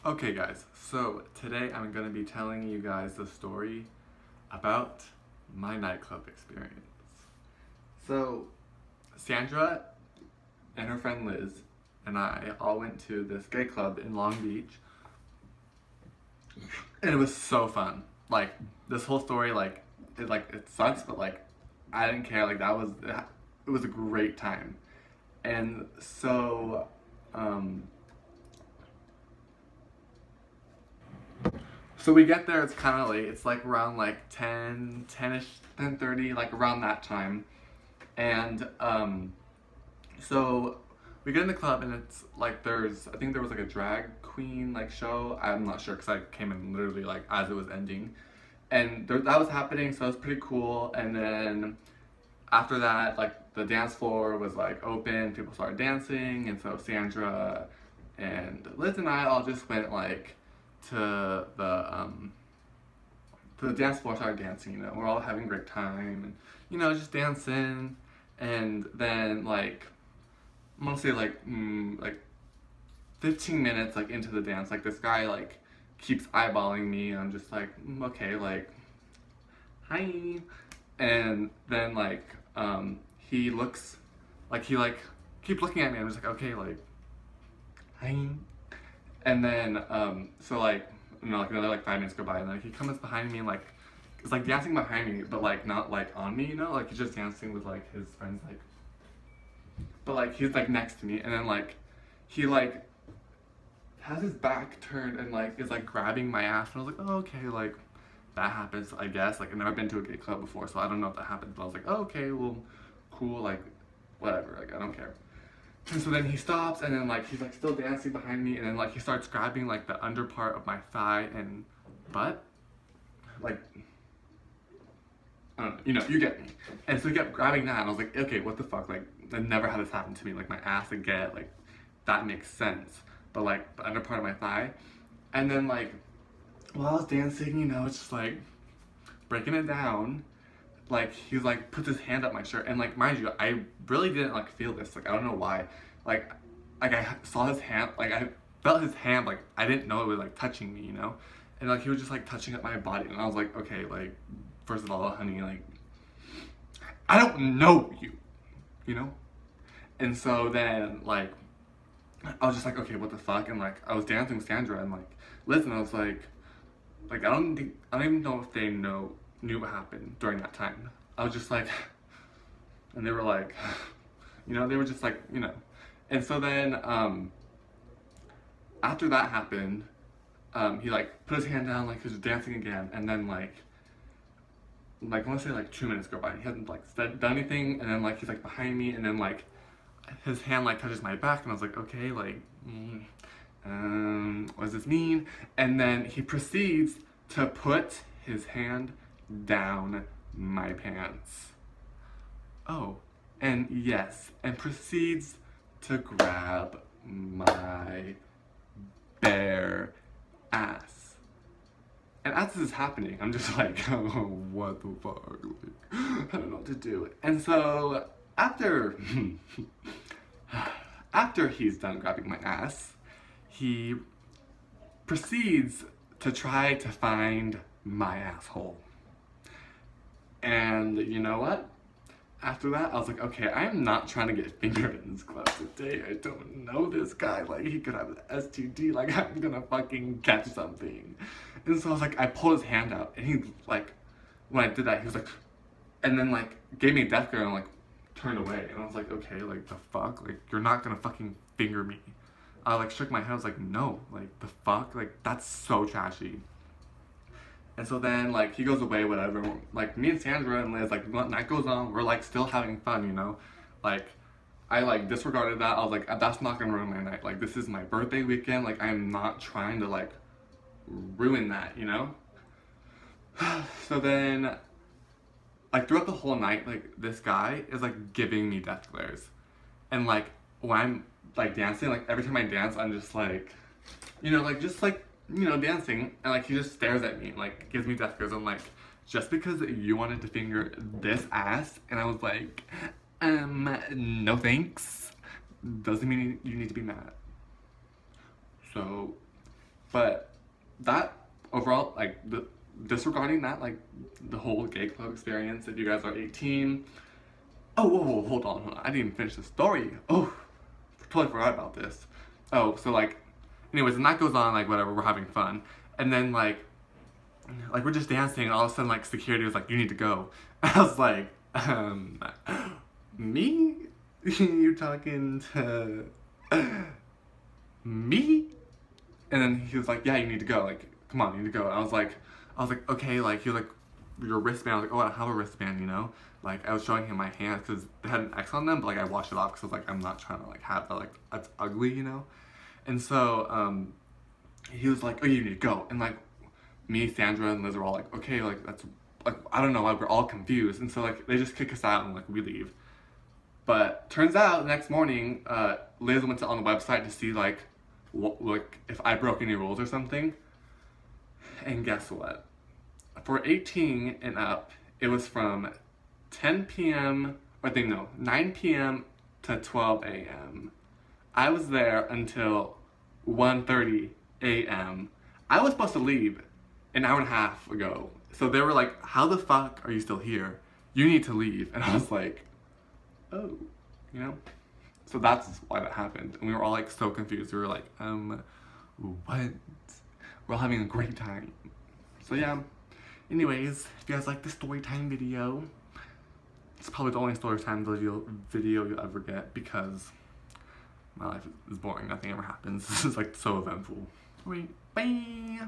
Okay, guys, so today I'm going to be telling you guys the story about my nightclub experience. So, Sandra and her friend Liz and I all went to this gay club in Long Beach, and it was so fun. Like, this whole story, it sucks, but I didn't care. It was a great time. And so, um, So we get there, it's kind of late. It's like around like 10-ish, 10:30, like around that time. And so we get in the club and it's like I think there was like a drag queen like show. I'm not sure because I came in literally like as it was ending. And that was happening, so it was pretty cool. And then after that, like the dance floor was like open, people started dancing. And so Sandra and Liz and I all just went like to the dance floor, started dancing. We're all having a great time, and just dancing. And then I'm gonna say like 15 minutes like into the dance, like this guy like keeps eyeballing me, and I'm just like, okay, like hi. And then he looks like he like keeps looking at me. I'm just like, okay, like hi. And then like another like 5 minutes go by, and like he comes behind me and like is like dancing behind me, but like not like on me, like he's just dancing with like his friends, like, but like he's like next to me. And then like he like has his back turned and like is like grabbing my ass, and I was like, oh, okay, like that happens, I guess. Like I've never been to a gay club before, so I don't know if that happens, but I was like, oh, okay, well, cool, like whatever, like I don't care. And so then he stops, and then like he's like still dancing behind me, and then like he starts grabbing like the under part of my thigh and butt, like I don't know, you get me. And so he kept grabbing that, and I was like, okay, what the fuck? Like I never had this happen to me. Like my ass again, like that makes sense. But like the under part of my thigh, and then like while I was dancing, it's just like breaking it down. Like he's like puts his hand up my shirt, and like mind you, I really didn't like feel this. Like I don't know why. Like like I saw his hand, like I felt his hand, like I didn't know it was like touching me, and like he was just like touching up my body, and I was like, okay, like first of all, honey, like I don't know you, you know. And so then I was just like, okay, what the fuck, and like I was dancing with Sandra and like Liz, and I was like I don't even know if they knew what happened during that time. I was just like, and they were like, they were just like, and so then after that happened, he like put his hand down, like he was dancing again, and then I want to say like 2 minutes go by, he hasn't like done anything, and then like he's like behind me, and then like his hand like touches my back, and I was like, okay, like what does this mean? And then he proceeds to put his hand down my pants. Oh, and yes, and proceeds to grab my bare ass. And as this is happening, I'm just like, oh, what the fuck? Like, I don't know what to do. And so after after he's done grabbing my ass, he proceeds to try to find my asshole. And you know what? After that, I was like, okay, I'm not trying to get fingered in this club today. I don't know this guy. Like, he could have an STD. Like, I'm gonna fucking catch something. And so I was like, I pulled his hand out, and he, like, when I did that, he was like, and then, like, gave me a death glare and, like, turned away. And I was like, okay, like, the fuck? Like, you're not gonna fucking finger me. I, like, shook my head. I was like, no. Like, the fuck? Like, that's so trashy. And so then, like, he goes away, whatever. Like, me and Sandra and Liz, like, night goes on, we're, like, still having fun, Like, I, like, disregarded that. I was like, that's not gonna ruin my night. Like, this is my birthday weekend. Like, I'm not trying to, like, ruin that. So then, like, throughout the whole night, like, this guy is, like, giving me death glares. And, like, when I'm, like, dancing, like, every time I dance, I'm just, like, dancing, and like he just stares at me and like gives me death glares. I'm like, just because you wanted to finger this ass, and I was like, no thanks, doesn't mean you need to be mad. So But that overall, like, disregarding that, like, the whole gay club experience, if you guys are 18. Oh, whoa, hold on. I didn't even finish the story. Oh, totally forgot about this. Oh, so, like, anyways, and that goes on, like, whatever, we're having fun. And then, like, we're just dancing, and all of a sudden, like, security was like, you need to go. I was like, me? You talking to me? And then he was like, yeah, you need to go. Like, come on, you need to go. And I was like, okay. Like, he was like, your wristband. I was like, oh, I don't have a wristband, you know? Like, I was showing him my hands because they had an X on them, but, like, I washed it off because I was like, I'm not trying to, like, have that, like, that's ugly, you know? And so, he was like, oh, you need to go. And, like, me, Sandra, and Liz were all like, okay, like, that's, like, I don't know, like, we're all confused. And so, like, they just kick us out and, like, we leave. But turns out the next morning, Liz went on the website to see, like, like, if I broke any rules or something. And guess what? For 18 and up, it was from 10 p.m. or 9 p.m. to 12 a.m. I was there until 1:30 a.m. I was supposed to leave an hour and a half ago. So they were like, how the fuck are you still here? You need to leave. And I was like, oh, you know? So that's why that happened. And we were all like so confused. We were like, what? We're all having a great time. So yeah. Anyways, if you guys like this story time video, it's probably the only story time video you'll ever get because my life is boring. Nothing ever happens. This is like so eventful. Wait, bye!